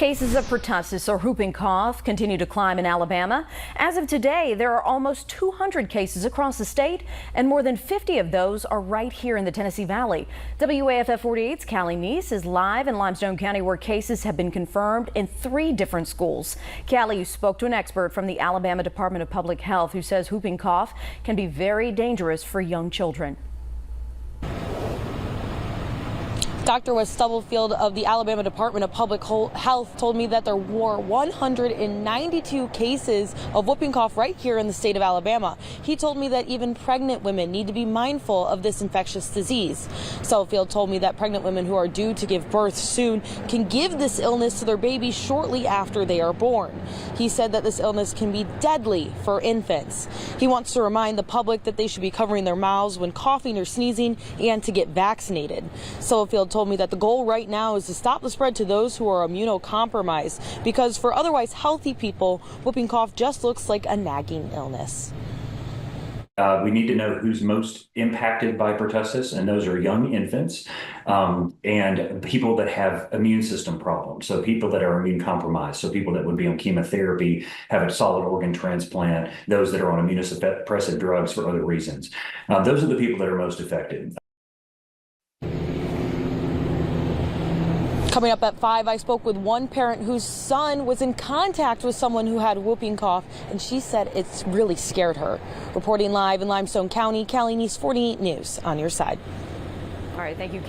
Cases of pertussis or whooping cough continue to climb in Alabama. As of today, there are almost 200 cases across the state, and more than 50 of those are right here in the Tennessee Valley. WAFF 48's Callie Neese is live in Limestone County, where cases have been confirmed in 3 different schools. Callie, you spoke to an expert from the Alabama Department of Public Health who says whooping cough can be very dangerous for young children. Dr. Wes Stubblefield of the Alabama Department of Public Health told me that there were 192 cases of whooping cough right here in the state of Alabama. He told me that even pregnant women need to be mindful of this infectious disease. Stubblefield told me that pregnant women who are due to give birth soon can give this illness to their babies shortly after they are born. He said that this illness can be deadly for infants. He wants to remind the public that they should be covering their mouths when coughing or sneezing and to get vaccinated. Stubblefield told me that the goal right now is to stop the spread to those who are immunocompromised, because for otherwise healthy people, whooping cough just looks like a nagging illness. We need to know who's most impacted by pertussis, and those are young infants and people that have immune system problems. So people that are immune compromised, so people that would be on chemotherapy, have a solid organ transplant, those that are on immunosuppressive drugs for other reasons. Those are the people that are most affected. Coming up at 5, I spoke with one parent whose son was in contact with someone who had whooping cough, and she said it's really scared her. Reporting live in Limestone County, Callie Neese, 48 News, on your side. All right, thank you.